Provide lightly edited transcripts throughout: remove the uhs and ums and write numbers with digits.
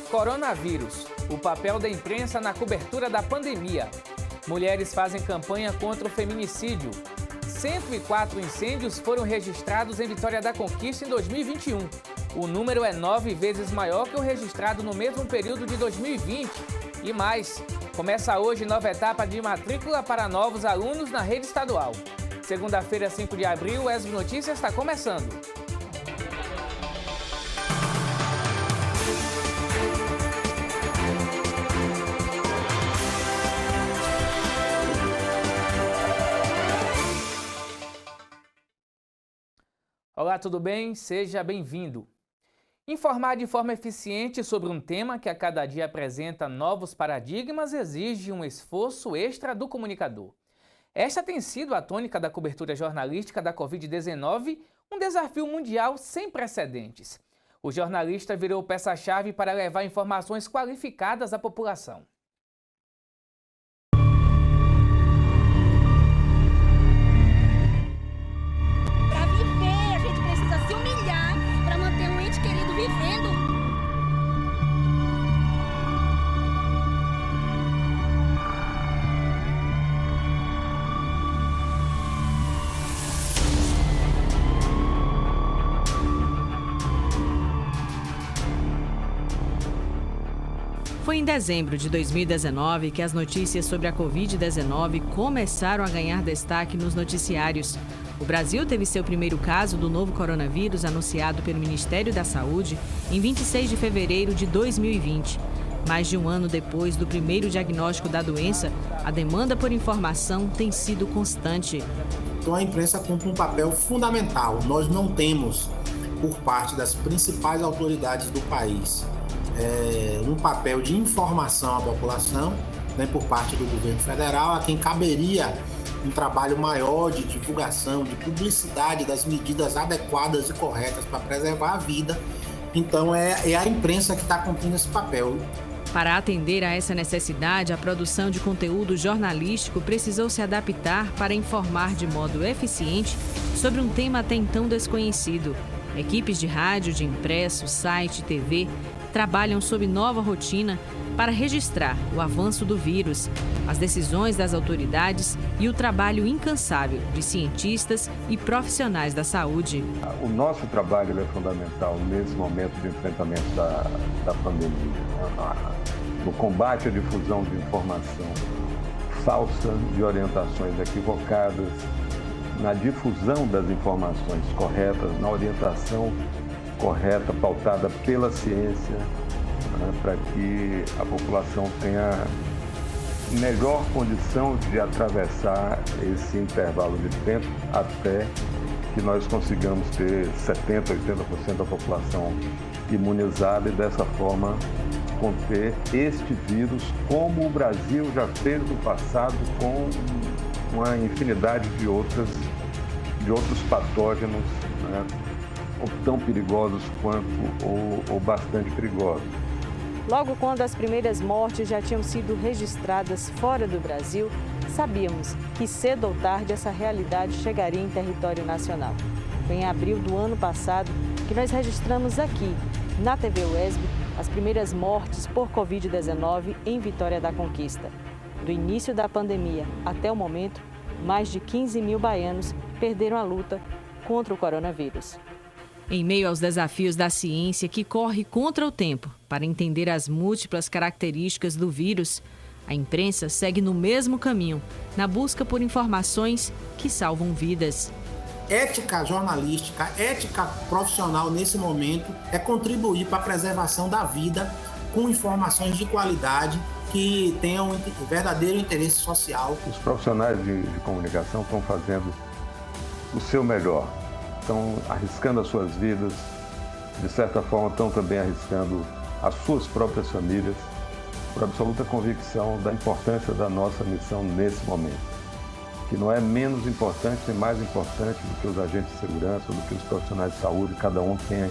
Coronavírus, o papel da imprensa na cobertura da pandemia. Mulheres fazem campanha contra o feminicídio. 104 incêndios foram registrados em Vitória da Conquista em 2021. O número é 9 vezes maior que o registrado no mesmo período de 2020. E mais, começa hoje nova etapa de matrícula para novos alunos na rede estadual. Segunda-feira, 5 de abril, o ESB Notícias está começando. Olá, tudo bem? Seja bem-vindo. Informar de forma eficiente sobre um tema que a cada dia apresenta novos paradigmas exige um esforço extra do comunicador. Esta tem sido a tônica da cobertura jornalística da Covid-19, um desafio mundial sem precedentes. O jornalista virou peça-chave para levar informações qualificadas à população. Foi em dezembro de 2019 que as notícias sobre a Covid-19 começaram a ganhar destaque nos noticiários. O Brasil teve seu primeiro caso do novo coronavírus anunciado pelo Ministério da Saúde em 26 de fevereiro de 2020. Mais de um ano depois do primeiro diagnóstico da doença, a demanda por informação tem sido constante. Então a imprensa cumpre um papel fundamental. Nós não temos, por parte das principais autoridades do país, um papel de informação à população, né, por parte do governo federal, a quem caberia um trabalho maior de divulgação, de publicidade das medidas adequadas e corretas para preservar a vida. Então é a imprensa que está cumprindo esse papel. Para atender a essa necessidade, a produção de conteúdo jornalístico precisou se adaptar para informar de modo eficiente sobre um tema até então desconhecido. Equipes de rádio, de impresso, site, TV trabalham sob nova rotina para registrar o avanço do vírus, as decisões das autoridades e o trabalho incansável de cientistas e profissionais da saúde. O nosso trabalho é fundamental nesse momento de enfrentamento da pandemia, no combate à difusão de informação falsa, de orientações equivocadas, na difusão das informações corretas, na orientação correta, pautada pela ciência, para que a população tenha melhor condição de atravessar esse intervalo de tempo até que nós consigamos ter 70%, 80% da população imunizada e dessa forma conter este vírus, como o Brasil já fez no passado com uma infinidade de outros patógenos, né? Ou tão perigosos quanto ou bastante perigosos. Logo quando as primeiras mortes já tinham sido registradas fora do Brasil, sabíamos que cedo ou tarde essa realidade chegaria em território nacional. Foi em abril do ano passado que nós registramos aqui, na TV UESB, as primeiras mortes por Covid-19 em Vitória da Conquista. Do início da pandemia até o momento, mais de 15 mil baianos perderam a luta contra o coronavírus. Em meio aos desafios da ciência que corre contra o tempo para entender as múltiplas características do vírus, a imprensa segue no mesmo caminho, na busca por informações que salvam vidas. Ética jornalística, ética profissional nesse momento é contribuir para a preservação da vida com informações de qualidade que tenham um verdadeiro interesse social. Os profissionais de comunicação estão fazendo o seu melhor. Estão arriscando as suas vidas, de certa forma estão também arriscando as suas próprias famílias, por absoluta convicção da importância da nossa missão nesse momento, que não é menos importante nem mais importante do que os agentes de segurança, do que os profissionais de saúde, cada um tem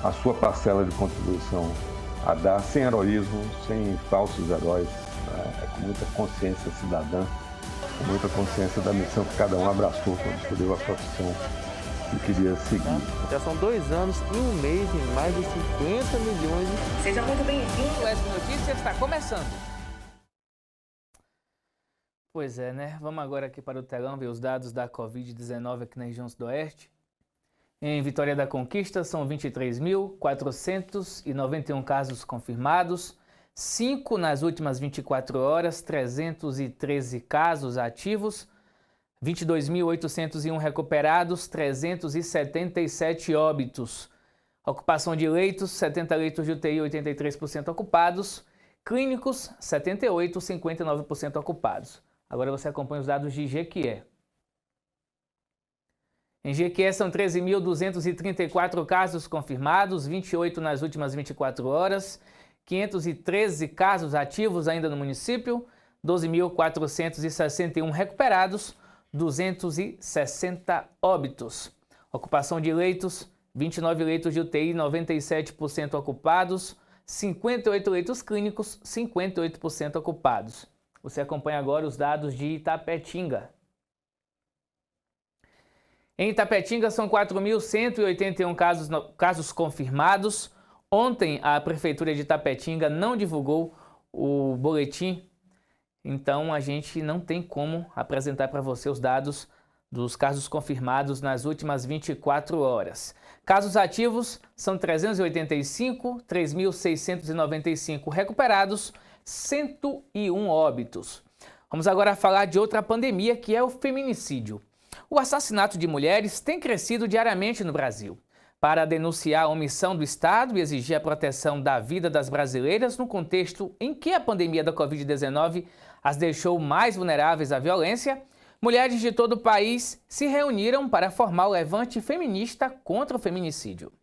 a sua parcela de contribuição a dar, sem heroísmo, sem falsos heróis, né? Com muita consciência cidadã, com muita consciência da missão que cada um abraçou quando escolheu a profissão e queria seguir. Já são 2 anos e 1 mês e mais de 50 milhões de... Seja muito bem-vindo, o SB Notícias está começando. Pois é, né? Vamos agora aqui para o telão ver os dados da Covid-19 aqui na região sudoeste. Em Vitória da Conquista, são 23.491 casos confirmados, 5 nas últimas 24 horas, 313 casos ativos, 22.801 recuperados, 377 óbitos. Ocupação de leitos, 70 leitos de UTI, 83% ocupados, clínicos, 78, 59% ocupados. Agora você acompanha os dados de Jequié. Em Jequié são 13.234 casos confirmados, 28 nas últimas 24 horas, 513 casos ativos ainda no município, 12.461 recuperados, 260 óbitos. Ocupação de leitos, 29 leitos de UTI, 97% ocupados, 58 leitos clínicos, 58% ocupados. Você acompanha agora os dados de Itapetinga. Em Itapetinga são 4.181 casos confirmados. Ontem a Prefeitura de Itapetinga não divulgou o boletim, então a gente não tem como apresentar para você os dados dos casos confirmados nas últimas 24 horas. Casos ativos são 385, 3.695 recuperados, 101 óbitos. Vamos agora falar de outra pandemia, que é o feminicídio. O assassinato de mulheres tem crescido diariamente no Brasil. Para denunciar a omissão do Estado e exigir a proteção da vida das brasileiras no contexto em que a pandemia da Covid-19 as deixou mais vulneráveis à violência, mulheres de todo o país se reuniram para formar o levante feminista contra o feminicídio.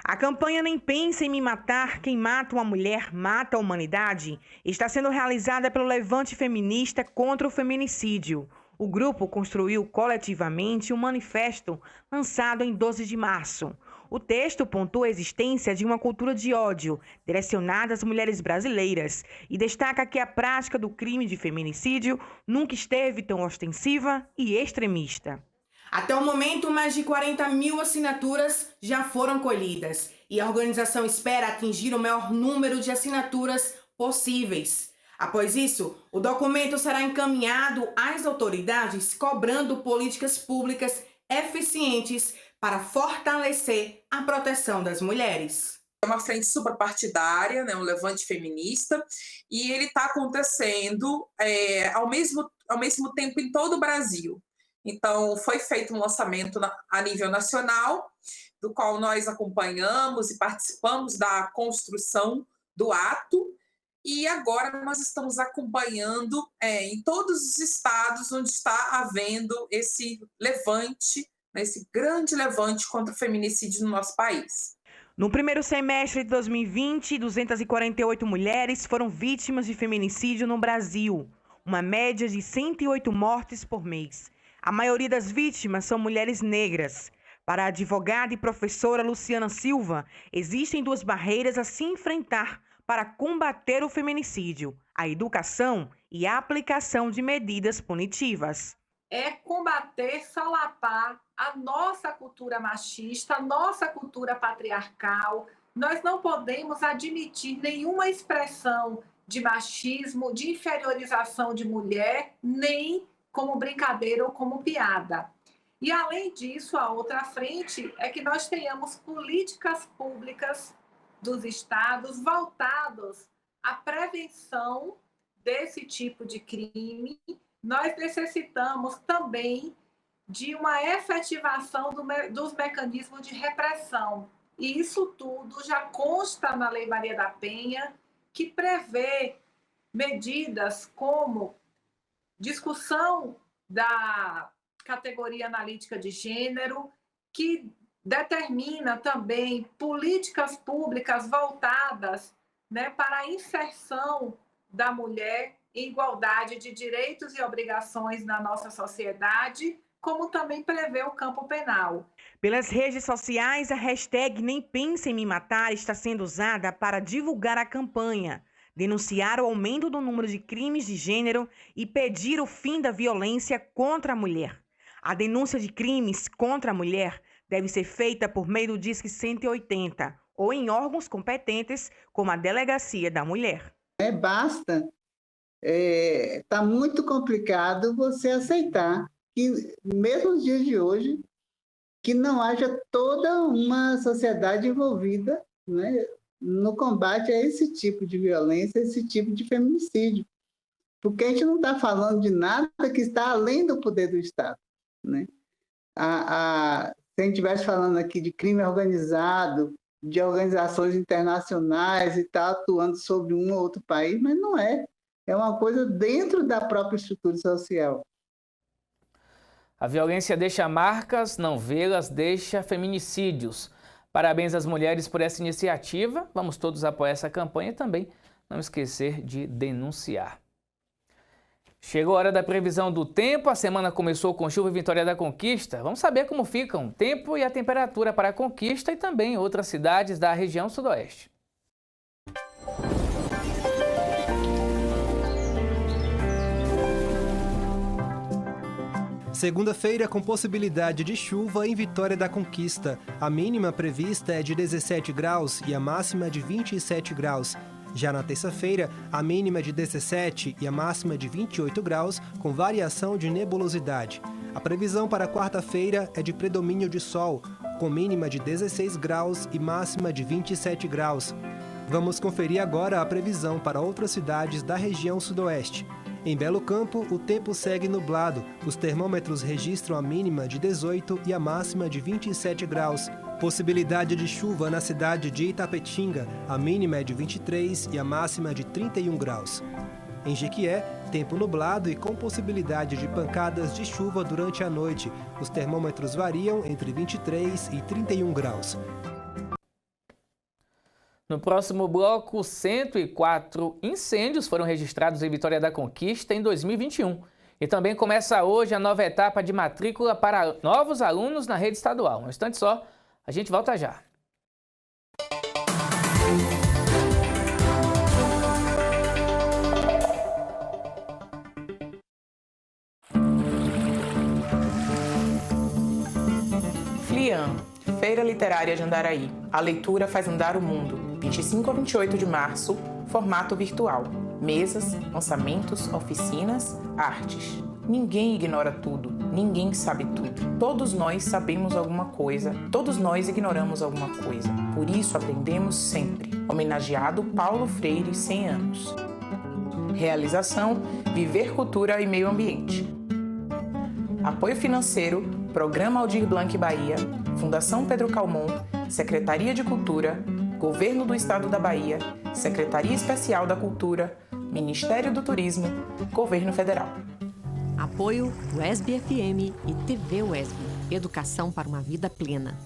A campanha Nem Pense em Me Matar, Quem Mata uma Mulher Mata a Humanidade está sendo realizada pelo Levante Feminista contra o Feminicídio. O grupo construiu coletivamente um manifesto lançado em 12 de março. O texto pontua a existência de uma cultura de ódio direcionada às mulheres brasileiras e destaca que a prática do crime de feminicídio nunca esteve tão ostensiva e extremista. Até o momento, mais de 40 mil assinaturas já foram colhidas e a organização espera atingir o maior número de assinaturas possíveis. Após isso, o documento será encaminhado às autoridades cobrando políticas públicas eficientes para fortalecer a proteção das mulheres. É uma frente suprapartidária, né, um levante feminista, e ele está acontecendo ao mesmo tempo em todo o Brasil. Então, foi feito um lançamento a nível nacional, do qual nós acompanhamos e participamos da construção do ato, e agora nós estamos acompanhando em todos os estados onde está havendo esse levante, esse grande levante contra o feminicídio no nosso país. No primeiro semestre de 2020, 248 mulheres foram vítimas de feminicídio no Brasil, uma média de 108 mortes por mês. A maioria das vítimas são mulheres negras. Para a advogada e professora Luciana Silva, existem 2 barreiras a se enfrentar para combater o feminicídio: a educação e a aplicação de medidas punitivas. É combater, solapar a nossa cultura machista, a nossa cultura patriarcal. Nós não podemos admitir nenhuma expressão de machismo, de inferiorização de mulher, nem como brincadeira ou como piada. E, além disso, a outra frente é que nós tenhamos políticas públicas dos estados voltados à prevenção desse tipo de crime. Nós necessitamos também de uma efetivação dos mecanismos de repressão. E isso tudo já consta na Lei Maria da Penha, que prevê medidas como discussão da categoria analítica de gênero, que determina também políticas públicas voltadas, né, para a inserção da mulher em igualdade de direitos e obrigações na nossa sociedade, como também prevê o campo penal. Pelas redes sociais, a hashtag Nem Pense em Me Matar está sendo usada para divulgar a campanha, denunciar o aumento do número de crimes de gênero e pedir o fim da violência contra a mulher. A denúncia de crimes contra a mulher deve ser feita por meio do Disque 180 ou em órgãos competentes, como a Delegacia da Mulher. Basta. Está muito complicado você aceitar que, mesmo nos dias de hoje, que não haja toda uma sociedade envolvida, né, no combate a esse tipo de violência, esse tipo de feminicídio. Porque a gente não está falando de nada que está além do poder do Estado, né? Se a gente estivesse falando aqui de crime organizado, de organizações internacionais e tal, atuando sobre um ou outro país, mas não é. É uma coisa dentro da própria estrutura social. A violência deixa marcas, não vê-las deixa feminicídios. Parabéns às mulheres por essa iniciativa. Vamos todos apoiar essa campanha e também não esquecer de denunciar. Chegou a hora da previsão do tempo. A semana começou com chuva em Vitória da Conquista. Vamos saber como ficam o tempo e a temperatura para a Conquista e também outras cidades da região sudoeste. Segunda-feira com possibilidade de chuva em Vitória da Conquista. A mínima prevista é de 17 graus e a máxima de 27 graus. Já na terça-feira, a mínima de 17 e a máxima de 28 graus, com variação de nebulosidade. A previsão para quarta-feira é de predomínio de sol, com mínima de 16 graus e máxima de 27 graus. Vamos conferir agora a previsão para outras cidades da região sudoeste. Em Belo Campo, o tempo segue nublado. Os termômetros registram a mínima de 18 e a máxima de 27 graus. Possibilidade de chuva na cidade de Itapetinga. A mínima é de 23 e a máxima de 31 graus. Em Jequié, tempo nublado e com possibilidade de pancadas de chuva durante a noite. Os termômetros variam entre 23 e 31 graus. No próximo bloco, 104 incêndios foram registrados em Vitória da Conquista em 2021. E também começa hoje a nova etapa de matrícula para novos alunos na rede estadual. Um instante só, a gente volta já. FLIAN, Feira Literária de Andaraí. A leitura faz andar o mundo. 25 a 28 de março, formato virtual. Mesas, lançamentos, oficinas, artes. Ninguém ignora tudo, ninguém sabe tudo. Todos nós sabemos alguma coisa, todos nós ignoramos alguma coisa. Por isso aprendemos sempre. Homenageado Paulo Freire, 100 anos. Realização: Viver Cultura e Meio Ambiente. Apoio financeiro: Programa Aldir Blanc Bahia, Fundação Pedro Calmon, Secretaria de Cultura, Governo do Estado da Bahia, Secretaria Especial da Cultura, Ministério do Turismo, Governo Federal. Apoio UESB-FM e TV UESB. Educação para uma vida plena.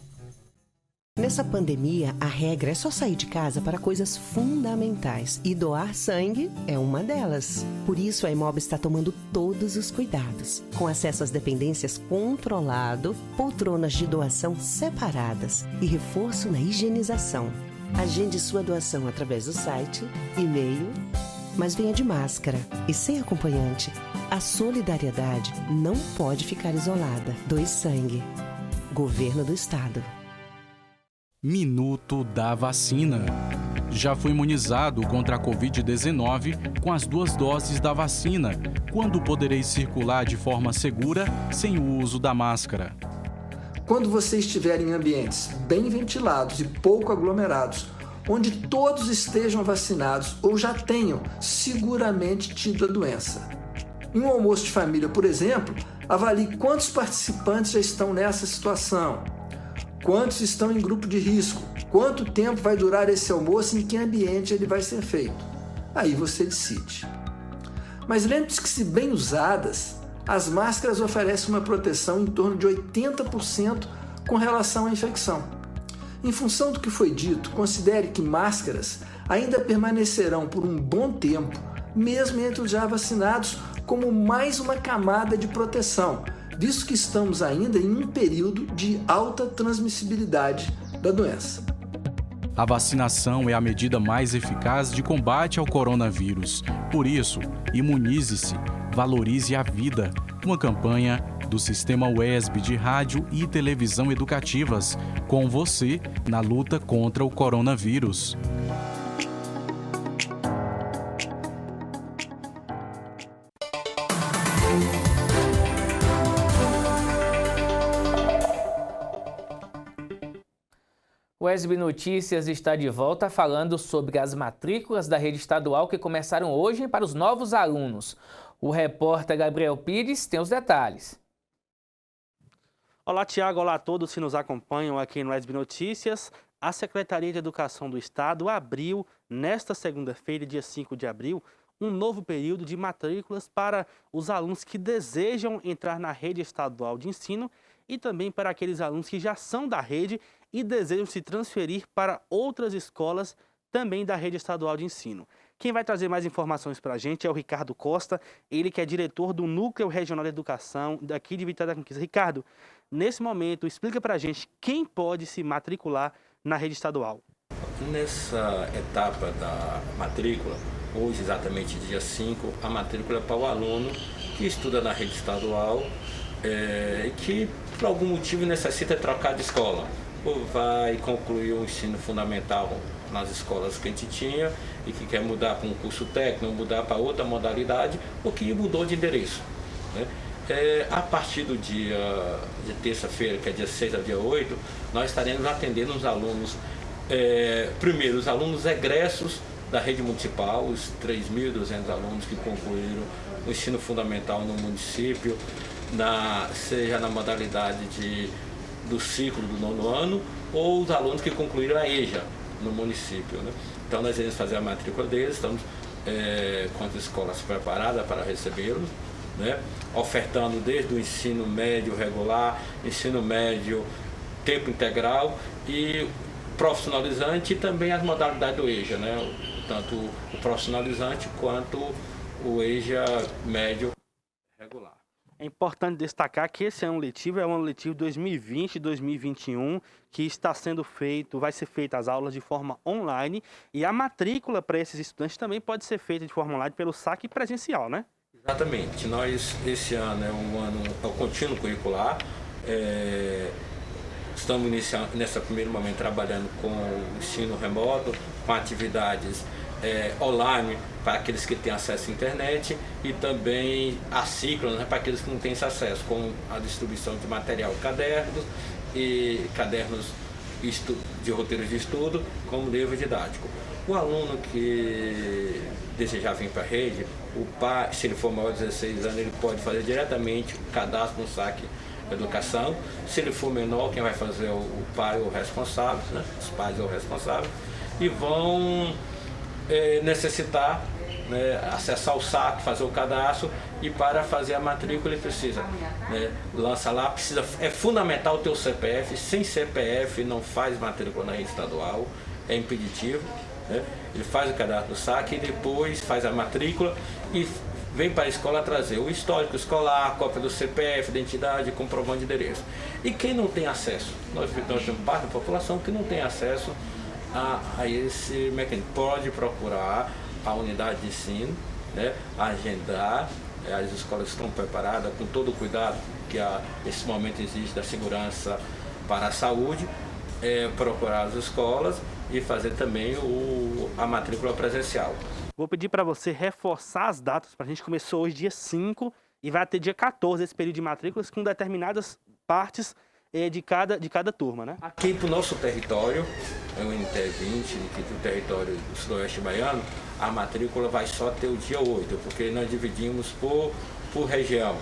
Nessa pandemia, a regra é só sair de casa para coisas fundamentais e doar sangue é uma delas. Por isso, a Imob está tomando todos os cuidados, com acesso às dependências controlado, poltronas de doação separadas e reforço na higienização. Agende sua doação através do site, e-mail, mas venha de máscara e sem acompanhante. A solidariedade não pode ficar isolada. Doe sangue. Governo do Estado. Minuto da vacina. Já fui imunizado contra a Covid-19 com as 2 doses da vacina. Quando poderei circular de forma segura sem o uso da máscara? Quando você estiver em ambientes bem ventilados e pouco aglomerados, onde todos estejam vacinados ou já tenham seguramente tido a doença. Em um almoço de família, por exemplo, avalie quantos participantes já estão nessa situação, quantos estão em grupo de risco, quanto tempo vai durar esse almoço e em que ambiente ele vai ser feito. Aí você decide. Mas lembre-se que, se bem usadas, as máscaras oferecem uma proteção em torno de 80% com relação à infecção. Em função do que foi dito, considere que máscaras ainda permanecerão por um bom tempo, mesmo entre os já vacinados, como mais uma camada de proteção, visto que estamos ainda em um período de alta transmissibilidade da doença. A vacinação é a medida mais eficaz de combate ao coronavírus. Por isso, imunize-se, valorize a vida. uma campanha do Sistema UESB de Rádio e Televisão Educativas, com você na luta contra o coronavírus. O UESB Notícias está de volta falando sobre as matrículas da rede estadual que começaram hoje para os novos alunos. O repórter Gabriel Pires tem os detalhes. Olá, Tiago. Olá a todos que nos acompanham aqui no UESB Notícias. A Secretaria de Educação do Estado abriu, nesta segunda-feira, dia 5 de abril, um novo período de matrículas para os alunos que desejam entrar na rede estadual de ensino e também para aqueles alunos que já são da rede e desejam se transferir para outras escolas também da rede estadual de ensino. Quem vai trazer mais informações para a gente é o Ricardo Costa, ele que é diretor do Núcleo Regional de Educação daqui de Vitória da Conquista. Ricardo, nesse momento, explica para a gente quem pode se matricular na rede estadual. Nessa etapa da matrícula, hoje exatamente dia 5, a matrícula é para o aluno que estuda na rede estadual e que por algum motivo necessita trocar de escola, ou vai concluir o ensino fundamental nas escolas que a gente tinha e que quer mudar para um curso técnico, mudar para outra modalidade, ou que mudou de endereço, né? A partir do dia de terça-feira, que é dia 6 ao dia 8, nós estaremos atendendo os alunos, primeiro os alunos egressos da rede municipal, os 3.200 alunos que concluíram o ensino fundamental no município, seja na modalidade do ciclo do 9º ano, ou os alunos que concluíram a EJA no município, né? Então nós iremos fazer a matrícula deles, estamos com as escolas preparadas para recebê-los, né? Ofertando desde o ensino médio regular, ensino médio tempo integral e profissionalizante, e também as modalidades do EJA, né? Tanto o profissionalizante quanto o EJA médio regular. É importante destacar que esse ano letivo é o ano letivo 2020-2021, que está sendo feito, vai ser feita as aulas de forma online, e a matrícula para esses estudantes também pode ser feita de forma online pelo saque presencial, né? Exatamente. Esse ano é o contínuo curricular. Estamos iniciando, nesse primeiro momento, trabalhando com o ensino remoto, com atividades online para aqueles que têm acesso à internet e também assíncronas, né, para aqueles que não têm esse acesso, com a distribuição de material, cadernos de roteiros de estudo, como livro didático. O aluno que desejar vir para a rede, o pai, se ele for maior de 16 anos, ele pode fazer diretamente o cadastro no saque educação. Se ele for menor, quem vai fazer é o pai ou o responsável, né? Os pais ou o responsável, e vão necessitar, né, acessar o saque, fazer o cadastro, e para fazer a matrícula ele precisa, né, lança lá, é fundamental o teu CPF. Sem CPF não faz matrícula na rede estadual, é impeditivo, né? Ele faz o cadastro do saque e depois faz a matrícula e vem para a escola trazer o histórico escolar, cópia do CPF, identidade, comprovante de endereço. E quem não tem acesso? Nós temos parte da população que não tem acesso a esse mecanismo. Pode procurar a unidade de ensino, né, agendar. As escolas estão preparadas com todo o cuidado que esse momento existe da segurança para a saúde, procurar as escolas e fazer também a matrícula presencial. Vou pedir para você reforçar as datas. A gente começou hoje dia 5 e vai até dia 14 esse período de matrículas com determinadas partes de cada turma, né? Aqui para o nosso território, é o NT20, que é o território do Sudoeste Baiano, a matrícula vai só até o dia 8, porque nós dividimos por região,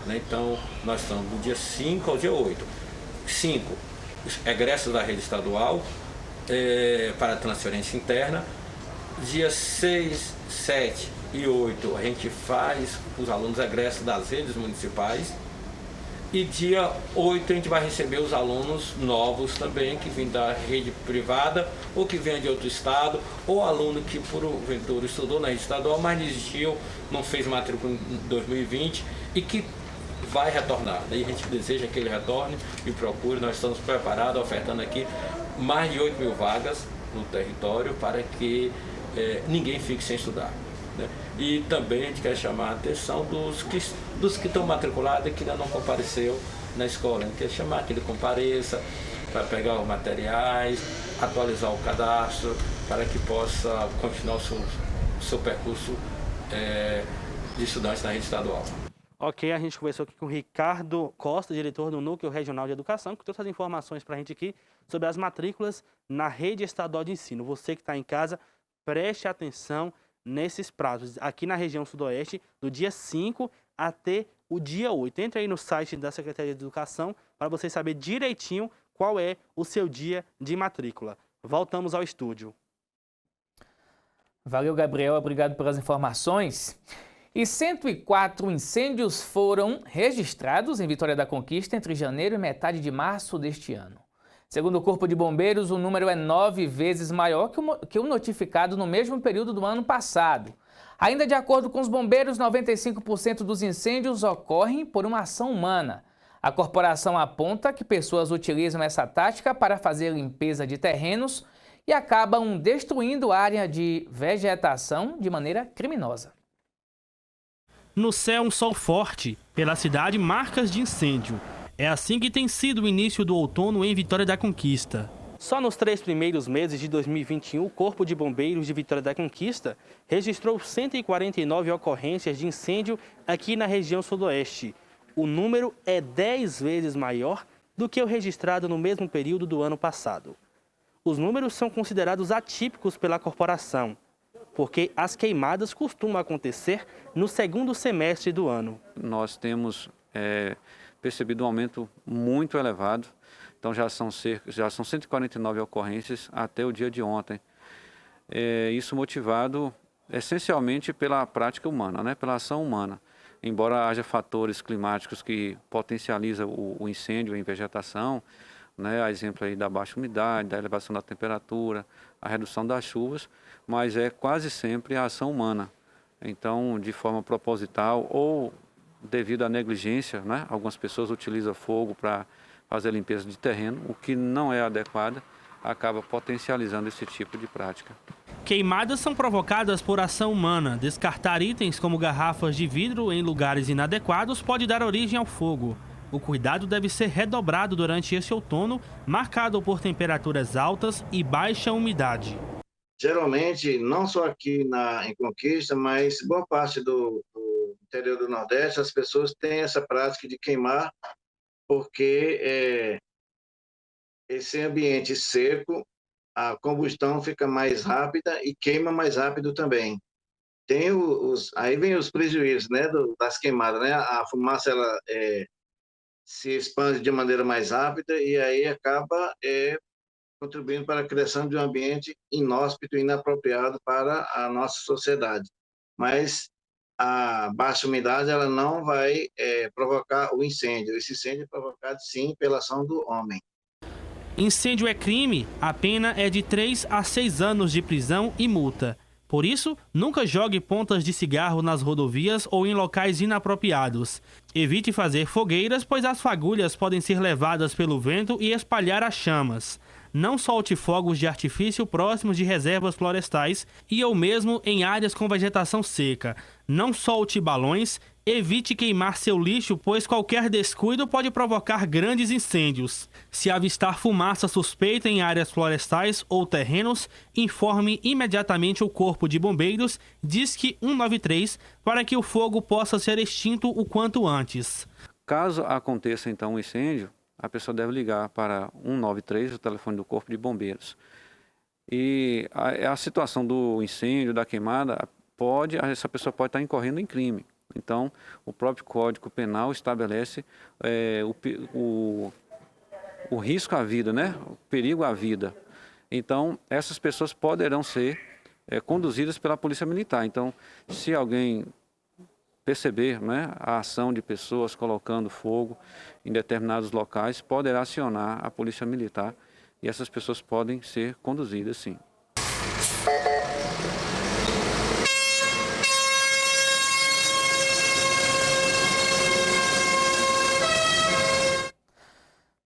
né? Então nós estamos do dia 5 ao dia 8. 5, egressos da rede estadual para transferência interna. Dia 6, 7 e 8 a gente faz os alunos egressos das redes municipais. E dia 8 a gente vai receber os alunos novos também, que vêm da rede privada ou que vêm de outro estado, ou aluno que porventura estudou na rede estadual, mas desistiu, não fez matrícula em 2020 e que vai retornar. Daí a gente deseja que ele retorne e procure. Nós estamos preparados, ofertando aqui mais de 8.000 vagas no território para que ninguém fique sem estudar. né? E também a gente quer chamar a atenção dos que estão matriculados e que ainda não compareceu na escola. A gente quer chamar que ele compareça para pegar os materiais, atualizar o cadastro, para que possa continuar o seu percurso de estudante na rede estadual. Ok, a gente conversou aqui com o Ricardo Costa, diretor do Núcleo Regional de Educação, que trouxe as informações para a gente aqui sobre as matrículas na rede estadual de ensino. Você que está em casa, preste atenção nesses prazos. Aqui na região sudoeste, do dia 5 até o dia 8. Entre aí no site da Secretaria de Educação para você saber direitinho qual é o seu dia de matrícula. Voltamos ao estúdio. Valeu, Gabriel. Obrigado pelas informações. E 104 incêndios foram registrados em Vitória da Conquista entre janeiro e metade de março deste ano. Segundo o Corpo de Bombeiros, o número é 9 vezes maior que o notificado no mesmo período do ano passado. Ainda de acordo com os bombeiros, 95% dos incêndios ocorrem por uma ação humana. A corporação aponta que pessoas utilizam essa tática para fazer limpeza de terrenos e acabam destruindo área de vegetação de maneira criminosa. No céu, um sol forte. Pela cidade, marcas de incêndio. É assim que tem sido o início do outono em Vitória da Conquista. Só nos 3 primeiros meses de 2021, o Corpo de Bombeiros de Vitória da Conquista registrou 149 ocorrências de incêndio aqui na região sudoeste. O número é 10 vezes maior do que o registrado no mesmo período do ano passado. Os números são considerados atípicos pela corporação, porque as queimadas costumam acontecer no segundo semestre do ano. Nós temos percebido um aumento muito elevado, então já são 149 ocorrências até o dia de ontem. Isso motivado essencialmente pela prática humana, né? Pela ação humana. Embora haja fatores climáticos que potencializam o incêndio em vegetação, né? A exemplo aí da baixa umidade, da elevação da temperatura, a redução das chuvas, mas é quase sempre a ação humana. Então, de forma proposital ou devido à negligência, né? Algumas pessoas utilizam fogo para fazer limpeza de terreno, o que não é adequado, acaba potencializando esse tipo de prática. Queimadas são provocadas por ação humana. Descartar itens como garrafas de vidro em lugares inadequados pode dar origem ao fogo. O cuidado deve ser redobrado durante esse outono, marcado por temperaturas altas e baixa umidade. Geralmente, não só aqui em Conquista, mas boa parte do interior do Nordeste, as pessoas têm essa prática de queimar, porque esse ambiente seco, a combustão fica mais rápida e queima mais rápido também. Aí vem os prejuízos, né, das queimadas, né? A fumaça ela se expande de maneira mais rápida e aí acaba contribuindo para a criação de um ambiente inóspito e inapropriado para a nossa sociedade. Mas a baixa umidade ela não vai provocar o incêndio. Esse incêndio é provocado, sim, pela ação do homem. Incêndio é crime, a pena é de 3 a 6 anos de prisão e multa. Por isso, nunca jogue pontas de cigarro nas rodovias ou em locais inapropriados. Evite fazer fogueiras, pois as fagulhas podem ser levadas pelo vento e espalhar as chamas. Não solte fogos de artifício próximos de reservas florestais e ou mesmo em áreas com vegetação seca. Não solte balões. Evite queimar seu lixo, pois qualquer descuido pode provocar grandes incêndios. Se avistar fumaça suspeita em áreas florestais ou terrenos, informe imediatamente o Corpo de Bombeiros, Disque 193, para que o fogo possa ser extinto o quanto antes. Caso aconteça então um incêndio, a pessoa deve ligar para 193, o telefone do Corpo de Bombeiros. E a situação do incêndio, da queimada, essa pessoa pode estar incorrendo em crime. Então, o próprio Código Penal estabelece o risco à vida, né? O perigo à vida. Então, essas pessoas poderão ser conduzidas pela Polícia Militar. Então, se alguém perceber, né, a ação de pessoas colocando fogo em determinados locais, poderá acionar a Polícia Militar e essas pessoas podem ser conduzidas, sim.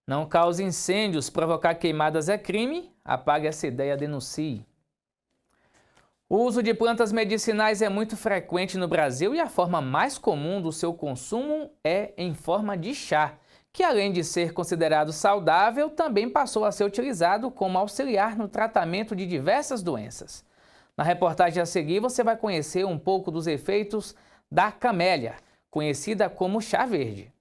Não cause incêndios, provocar queimadas é crime, apague essa ideia, denuncie. O uso de plantas medicinais é muito frequente no Brasil e a forma mais comum do seu consumo é em forma de chá, que além de ser considerado saudável, também passou a ser utilizado como auxiliar no tratamento de diversas doenças. Na reportagem a seguir, você vai conhecer um pouco dos efeitos da camélia, conhecida como chá verde.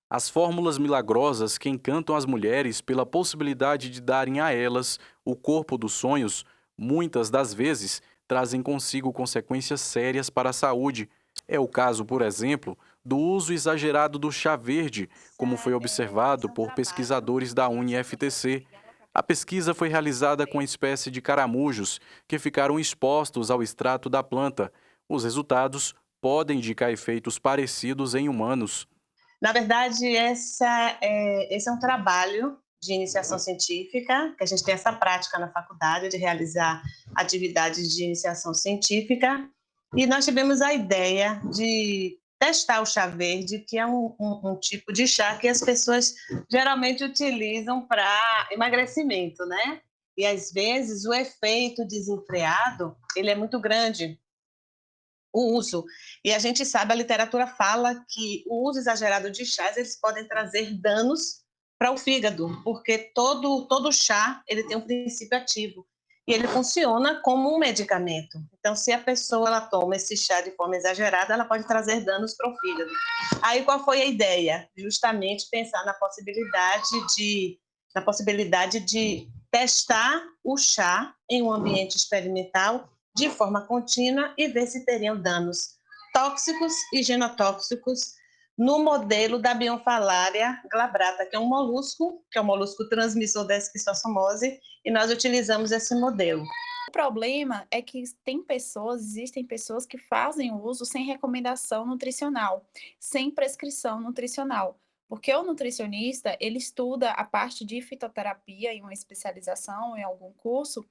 As fórmulas milagrosas que encantam as mulheres pela possibilidade de darem a elas o corpo dos sonhos, muitas das vezes trazem consigo consequências sérias para a saúde. É o caso, por exemplo, do uso exagerado do chá verde, como foi observado por pesquisadores da UniFTC. A pesquisa foi realizada com uma espécie de caramujos que ficaram expostos ao extrato da planta. Os resultados podem indicar efeitos parecidos em humanos. Na verdade, esse é um trabalho de iniciação científica, que a gente tem essa prática na faculdade de realizar atividades de iniciação científica, e nós tivemos a ideia de testar o chá verde, que é um tipo de chá que as pessoas geralmente utilizam para emagrecimento, né? E às vezes o efeito desenfreado, ele é muito grande. O uso. E a gente sabe, a literatura fala que o uso exagerado de chás, eles podem trazer danos para o fígado, porque todo chá, ele tem um princípio ativo e ele funciona como um medicamento. Então, se a pessoa ela toma esse chá de forma exagerada, ela pode trazer danos para o fígado. Aí, qual foi a ideia? Justamente pensar na possibilidade de testar o chá em um ambiente experimental de forma contínua e ver se teriam danos tóxicos e genotóxicos no modelo da Bionfalaria glabrata, que é um molusco transmissor da esquistossomose, e nós utilizamos esse modelo. O problema é que existem pessoas que fazem o uso sem recomendação nutricional, sem prescrição nutricional. Porque o nutricionista, ele estuda a parte de fitoterapia em uma especialização, em algum curso,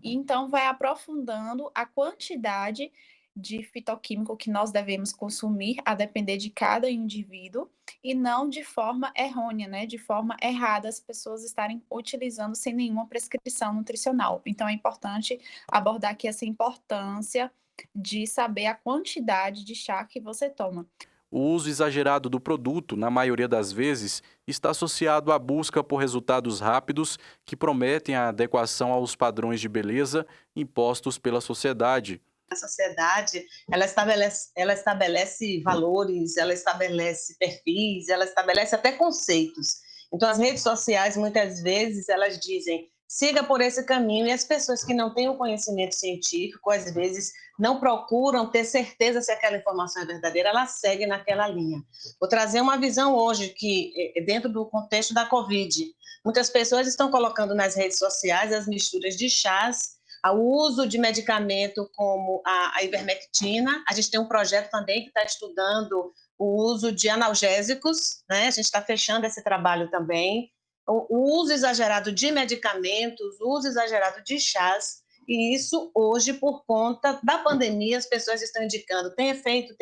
e então vai aprofundando a quantidade de fitoquímico que nós devemos consumir, a depender de cada indivíduo, e não de forma errônea, né? De forma errada, as pessoas estarem utilizando sem nenhuma prescrição nutricional. Então, é importante abordar aqui essa importância de saber a quantidade de chá que você toma. O uso exagerado do produto, na maioria das vezes, está associado à busca por resultados rápidos que prometem a adequação aos padrões de beleza impostos pela sociedade. A sociedade, ela estabelece valores, ela estabelece perfis, ela estabelece até conceitos. Então, as redes sociais, muitas vezes, elas dizem, siga por esse caminho, e as pessoas que não têm o conhecimento científico, às vezes, não procuram ter certeza se aquela informação é verdadeira, elas seguem naquela linha. Vou trazer uma visão hoje que, dentro do contexto da Covid, muitas pessoas estão colocando nas redes sociais as misturas de chás, o uso de medicamento como a ivermectina. A gente tem um projeto também que está estudando o uso de analgésicos, né? A gente está fechando esse trabalho também. O uso exagerado de medicamentos, o uso exagerado de chás, e isso hoje, por conta da pandemia, as pessoas estão indicando, tem efeito,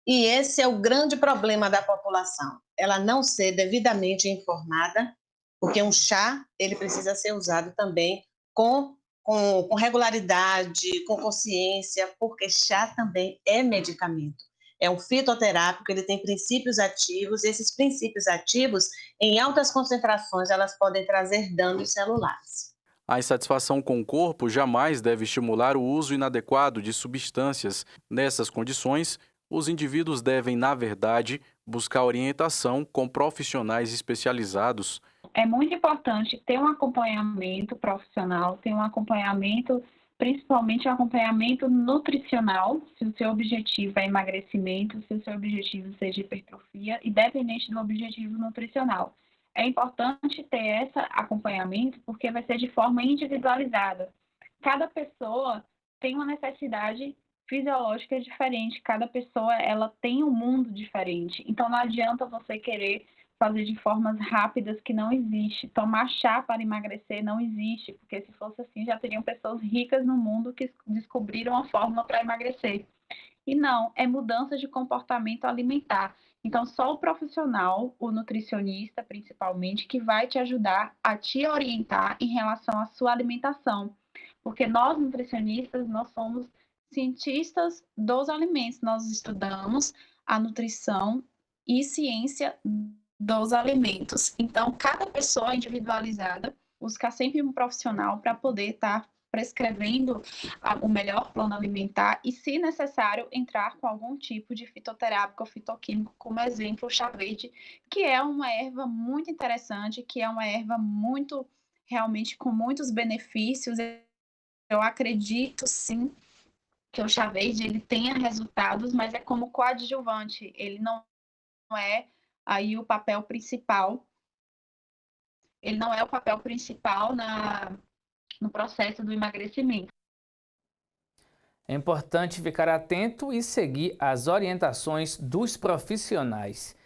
e esse é o grande problema da população, ela não ser devidamente informada, porque um chá, ele precisa ser usado também com regularidade, com consciência, porque chá também é medicamento. É um fitoterápico, ele tem princípios ativos, e esses princípios ativos, em altas concentrações, elas podem trazer danos celulares. A insatisfação com o corpo jamais deve estimular o uso inadequado de substâncias. Nessas condições, os indivíduos devem, na verdade, buscar orientação com profissionais especializados. É muito importante ter um acompanhamento profissional, ter um acompanhamento, principalmente um acompanhamento nutricional, se o seu objetivo é emagrecimento, se o seu objetivo seja hipertrofia, independente do objetivo nutricional. É importante ter esse acompanhamento porque vai ser de forma individualizada. Cada pessoa tem uma necessidade fisiológica diferente, cada pessoa ela tem um mundo diferente. Então não adianta você querer fazer de formas rápidas que não existe. Tomar chá para emagrecer não existe, porque se fosse assim já teriam pessoas ricas no mundo que descobriram a fórmula para emagrecer. E não, é mudança de comportamento alimentar. Então, só o profissional, o nutricionista principalmente, que vai te ajudar a te orientar em relação à sua alimentação. Porque nós, nutricionistas, nós somos cientistas dos alimentos, nós estudamos a nutrição e ciência dos alimentos. Então, cada pessoa é individualizada, buscar sempre um profissional para poder estar prescrevendo o melhor plano alimentar e, se necessário, entrar com algum tipo de fitoterápico ou fitoquímico, como exemplo o chá verde, que é uma erva muito interessante, que é uma erva muito, realmente, com muitos benefícios. Eu acredito, sim, que o chá verde ele tenha resultados, mas é como coadjuvante, ele não é aí o papel principal, ele não é o papel principal no processo do emagrecimento. É importante ficar atento e seguir as orientações dos profissionais.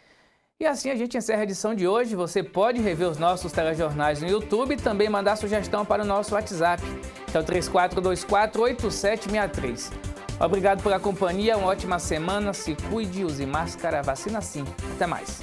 E assim a gente encerra a edição de hoje. Você pode rever os nossos telejornais no YouTube e também mandar sugestão para o nosso WhatsApp, que é o 3424-8763. Obrigado pela companhia, uma ótima semana, se cuide, use máscara, vacina sim. Até mais.